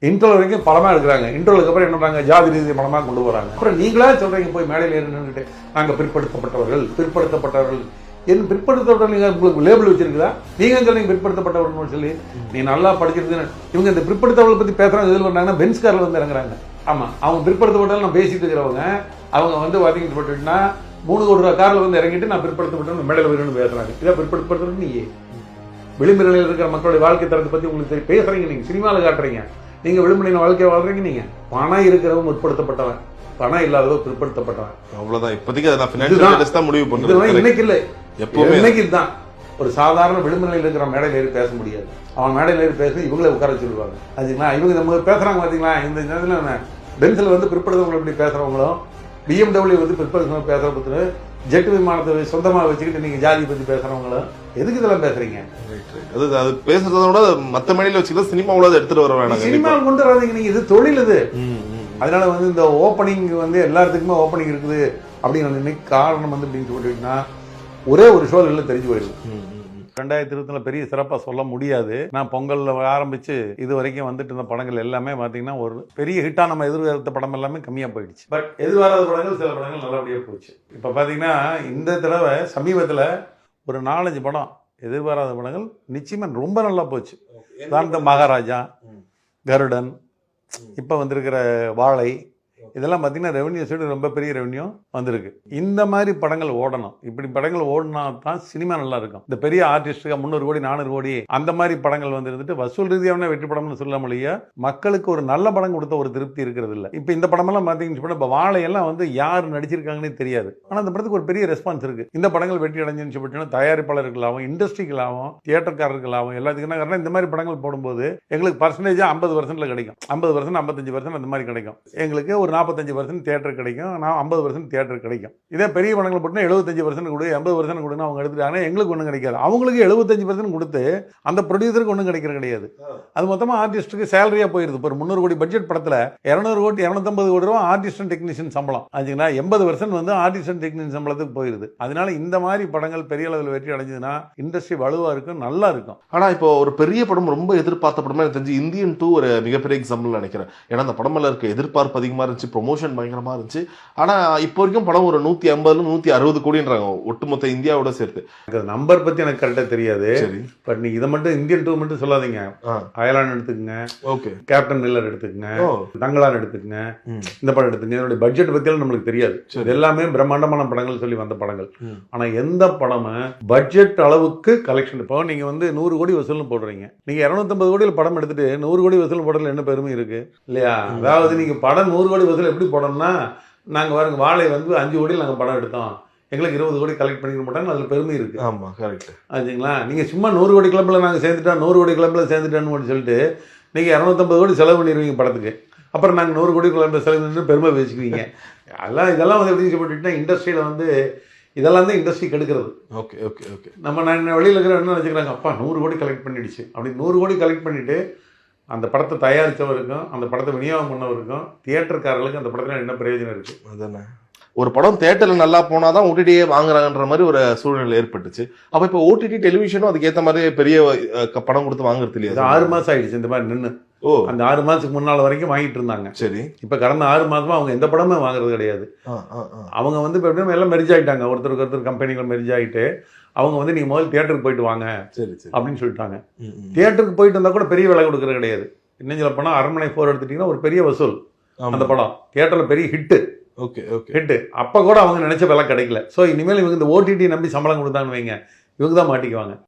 இன்ட்ரோல் வரைக்கும் படமாக எடுக்கிறாங்க. இன்ட்ரோலுக்கு அப்புறம் என்ன பண்ணுறாங்க, ஜாதி ரீதி படமாக கொண்டு போகிறாங்க. அப்புறம் நீங்களா சொல்கிறீங்க போய் மேடையில் ஏறி நின்றுட்டு நாங்கள் பிற்படுத்தப்பட்டவர்கள் என் பிற்படுத்தப்பட்டவர்கள் நீங்கள் உங்களுக்கு லேபிள் வச்சிருக்குதா? நீங்கள் சொல்றீங்க பிற்படுத்தப்பட்டவர்கள் சொல்லி. நீ நல்லா படிச்சிருக்குன்னு இவங்க இந்த பிற்படுத்தவர்களை பற்றி பேசுகிறாங்க. இதில் பண்ணாங்கன்னா பென்ஸ் காரில் வந்து இறங்குறாங்க. ஆமாம், அவங்க பிற்படுத்தப்பட்டவர்கள் நான் பேசிட்டு இருக்கிறவங்க அவங்க வந்து பார்த்தீங்கன்னா 3 கோடி ரூபா காரில் வந்து இறங்கிட்டு நான் பிற்படுத்தப்பட்டவங்க மேடையில் வரும்னு பேசுகிறாங்க. இதான் பிற்படுத்தப்பட்டவர்கள். நீ விளிம்பு நிலையில் இருக்கிற மக்களுடைய வாழ்க்கை தரத்தை பற்றி உங்களுக்கு தெரியும் பேசுகிறீங்க. நீங்கள் சினிமாவில் காட்டுறீங்க, நீங்கள் விளிம்பு வாழ்க்கையை வாழ்றீங்க. நீங்கள் பணம் இருக்கிறவங்க முற்படுத்தப்பட்டவன், பணம் இல்லாதவங்க பிற்படுத்தப்பட்டவன். அவ்வளவுதான். இப்போதைக்கு அதை நான் ஃபினான்ஷியல் தான் முடிவு பண்ணுறேன். இன்னைக்கு இல்லை, எப்பவுமே இன்னைக்கு இதுதான். ஒரு சாதாரண விளிம்பு நிலையில் இருக்கிற மேடையில் ஏறி பேச முடியாது. அவன் மேடையில் ஏறி பேச இவங்களே உட்கார சொல்லுவாங்க. அதுங்களா இவங்க நம்ம பேசுகிறாங்க பார்த்தீங்களா? இந்த நேரத்தில் பென்சில் வந்து பிற்படுத்தவங்களை எப்படி பேசுகிறவங்களும், BMW வந்து பிற்படுத்தவங்க பேசுகிற பற்றி, ஜெட் விமானத்தை சொந்தமாக வச்சுக்கிட்டு நீங்கள் ஜாதியை பற்றி பேசுகிறவங்களும் எதுக்கு இதெல்லாம் பேசுறீங்க? அது பேசுறத விட மற்ற மேடையில் வச்சுக்கலாம், சினிமாவில் எடுத்துட்டு வர வேணாம். சினிமாவில் கொண்டு வராதீங்க. நீங்கள் இது தொழில் இது. அதனால வந்து இந்த ஓப்பனிங் வந்து எல்லாத்துக்குமே ஓப்பனிங் இருக்குது அப்படின்னு இன்னைக்கு காரணம் வந்து அப்படின்னு சொல்லிட்டீங்கன்னா ஒரே ஒரு ஷோ இல்லை தெரிஞ்சு போயிடுது. 2020 பெரிய சிறப்பாக சொல்ல முடியாது. நான் பொங்கலில் ஆரம்பித்து இது வரைக்கும் வந்துட்டு இருந்த படங்கள் எல்லாமே பார்த்தீங்கன்னா ஒரு பெரிய ஹிட்டாக நம்ம எதிர்பார்த்த படம் எல்லாமே கம்மியாக போயிடுச்சு. பட் எதிர்பாராத படங்கள் சில படங்கள் நல்லபடியாக போச்சு. இப்போ பார்த்தீங்கன்னா இந்த தடவை சமீபத்தில் ஒரு 4-5 படம் எதிர்பாராத படங்கள் நிச்சயமாக ரொம்ப நல்லா போச்சு. இந்த மகாராஜா, கருடன், இப்போ வந்திருக்கிற வாழை, இதெல்லாம் பார்த்தீங்கன்னா ரெவன்யூ சைடு ரொம்ப பெரிய ரெவன்யூ வந்திருக்கு. இந்த மாதிரி படங்கள் ஓடணும். இப்படி படங்கள் ஓடினா தான் சினிமா நல்லா இருக்கும். இந்த பெரிய ஆர்டிஸ்டுக்கு 300 கோடி 400 கோடி அந்த மாதிரி படங்கள் வந்து இருந்துட்டு வசூல் ரீதியான வெற்றி படம்னு சொல்ல முடியா, மக்களுக்கு ஒரு நல்ல படம் கொடுத்த ஒரு திருப்தி இருக்கிறது இல்லை. இப்போ இந்த படமெல்லாம் பார்த்தீங்கன்னு இப்போ வாழையெல்லாம் வந்து யார் நடிச்சிருக்காங்கன்னே தெரியாது. ஆனால் அந்த படத்துக்கு ஒரு பெரிய ரெஸ்பான்ஸ் இருக்கு. இந்த படங்கள் வெற்றி அடைஞ்சுன்னு சொல்லிட்டு தயாரிப்பாளர்களாகவும் இண்டஸ்ட்ரிகளாகவும் தியேட்டர்காரர்களாகவும் எல்லாத்துக்கும் என்ன காரணம், இந்த மாதிரி படங்கள் போடும்போது எங்களுக்கு பர்சன்டேஜாக 50% கிடைக்கும். 50% 55% அந்த மாதிரி கிடைக்கும். எங்களுக்கு ஒரு 45% தியேட்டர் கிடைக்கும், நான் 50% தியேட்டர் கிடைக்கும். இதே பெரிய படங்கள் போட்டுனா 75% கொடு 80% கொடுன்னு அவங்க எடுத்துட்டாங்கன்னா எங்களுக்கு ஒன்றும் கிடைக்காது. அவங்களுக்கு 75% கொடுத்து அந்த ப்ரொடியூசருக்கு ஒன்றும் கிடையாது. அது மொத்தமாக ஆர்டிஸ்ட்டுக்கு சேலரியாக போயிருது. இப்போ 300 கோடி பட்ஜெட் படத்தில் 200 கோடி 250 கோடி ரூபா ஆர்டிஸ்ட் அண்ட் டெக்னீஷியன் சம்பளம் ஆச்சுங்களா, 80% வந்து ஆர்டிஸ்ட் அண்ட் டெக்னீஷியன் சம்பளத்துக்கு போயிருது. அதனால இந்த மாதிரி படங்கள் பெரிய அளவில் வெற்றி அடைஞ்சதுன்னா இண்டஸ்ட்ரி வலுவாக இருக்கும், நல்லா இருக்கும். ஆனால் இப்போ ஒரு பெரிய படம் ரொம்ப எதிர்பார்த்த படமா எனக்கு தெரிஞ்சு இந்தியன் 2 ஒரு மிகப்பெரிய எக்ஸாம்பிள் நினைக்கிறேன். ஏன்னா அந்த படமெல்லாம் இருக்க எதிர்பார்ப்பு அதிகமாக இருந்துச்சு, ப்ரொமோஷன் பயங்கரமா இருந்துச்சு. ஆனா இப்போ வரைக்கும் படம் ஒரு 150 160 கோடின்றாங்க ஒட்டுமொத்த இந்தியாவோட சேர்த்து. நம்பர் பத்தி எனக்கு கரெக்டா தெரியாது. பட் நீங்க இதை மட்டும் இந்தியன் 2 மட்டும் சொல்லாதீங்க. அயலான் எடுத்துக்கங்க, ஓகே, கேப்டன் மில்லர் எடுத்துக்கங்க, தங்கலான் எடுத்துக்கங்க, இந்த படம் எடுத்துக்கங்க. இதனுடைய பட்ஜெட் பத்தியெல்லாம் நம்மளுக்கு தெரியாது. எல்லாமே பிரம்மாண்டமான படங்கள் சொல்லி வந்த படங்கள். ஆனா எந்த படமும் பட்ஜெட் அளவுக்கு கலெக்ஷன், இப்போ நீங்க வந்து 100 கோடி வசூல்னு போடுறீங்க, நீங்க 250 கோடியில் படம் எடுத்துட்டு 100 கோடி வசூல் போடுறதுல என்ன பெருமை இருக்கு இல்லையா? அதாவது நீங்க படம் 100 கோடி வசூல் எப்படி போடணும்னா, நாங்கள் பாருங்க வாழை வந்து 5 கோடியில் நாங்கள் படம் எடுத்தோம், எங்களுக்கு 20 கோடி கலெக்ட் பண்ணிக்க மாட்டாங்க, அதில் பெருமை இருக்குது. ஆமாம், கரெக்ட். ஆச்சுங்களா? நீங்கள் சும்மா 100 கோடி கிளம்பில் நாங்கள் சேர்ந்துட்டோம், 100 கோடி கிளம்பில் சேர்ந்துட்டோன்னு சொல்லிட்டு நீங்கள் 250 கோடி செலவு பண்ணிடுவீங்க படத்துக்கு. அப்புறம் நாங்கள் 100 கோடி கிளம்பில் செலவு பண்ணிட்டு பெருமை பேசிக்குவீங்க. இதெல்லாம் வந்து எப்படி சொல்லிட்டுனா இண்டஸ்ட்ரியில் வந்து இதெல்லாம் தான் இண்டஸ்ட்ரி கெடுக்கிறது. Okay okay okay. நம்ம வெளியில் இருக்கிற என்ன நினச்சிக்கிறாங்க, அப்பா 100 கோடி கலெக்ட் பண்ணிடுச்சு அப்படி 100 கோடி கலெக்ட் பண்ணிவிட்டு அந்த படத்தை தயாரித்தவருக்கும் அந்த படத்தை விநியோகம் பண்ணவருக்கும் தியேட்டருக்காரர்களுக்கு அந்த படத்தில் என்ன பிரயோஜனம் இருக்குது? அதுதானே, ஒரு படம் தியேட்டரில் நல்லா போனால் தான் ஓடிடியே வாங்குறாங்கன்ற மாதிரி ஒரு சூழ்நிலை ஏற்பட்டுச்சு. அப்போ இப்போ ஓடிடி டெலிவிஷனும் அதுக்கேற்ற மாதிரி பெரிய படம் கொடுத்து வாங்குறது இல்லையா? 6 மாதம் ஆயிடுச்சு இந்த மாதிரி நின்று. அந்த 6 மாதத்துக்கு முன்னால் வரைக்கும் வாங்கிட்டு இருந்தாங்க. சரி, இப்போ கடந்த 6 மாதமா அவங்க எந்த படமே வாங்குறது கிடையாது. அவங்க வந்து இப்போ எப்படியும் எல்லாம் மெர்ஜ் ஆகிட்டாங்க, ஒருத்தருக்கு கம்பெனிகள் மெர்ஜ் ஆகிட்டு அவங்க வந்து நீங்கள் முதல்ல தியேட்டருக்கு போயிட்டு வாங்க சரி அப்படின்னு சொல்லிட்டாங்க. தியேட்டருக்கு போயிட்டு வந்தால் கூட பெரிய விலை கொடுக்குறது கிடையாது. இன்னும் சொல்ல போனால் அரண்மனை 4 எடுத்துட்டிங்கன்னா ஒரு பெரிய வசூல் அந்த படம், தியேட்டரில் பெரிய ஹிட்டு. Okay okay, hit. அப்போ கூட அவங்க நினச்ச விலை கிடைக்கல. ஸோ இனிமேல் இவங்க இந்த ஓடிடி நம்பி சம்பளம் கொடுத்தாங்கன்னு வைங்க, இவங்க தான் மாட்டிக்குவாங்க.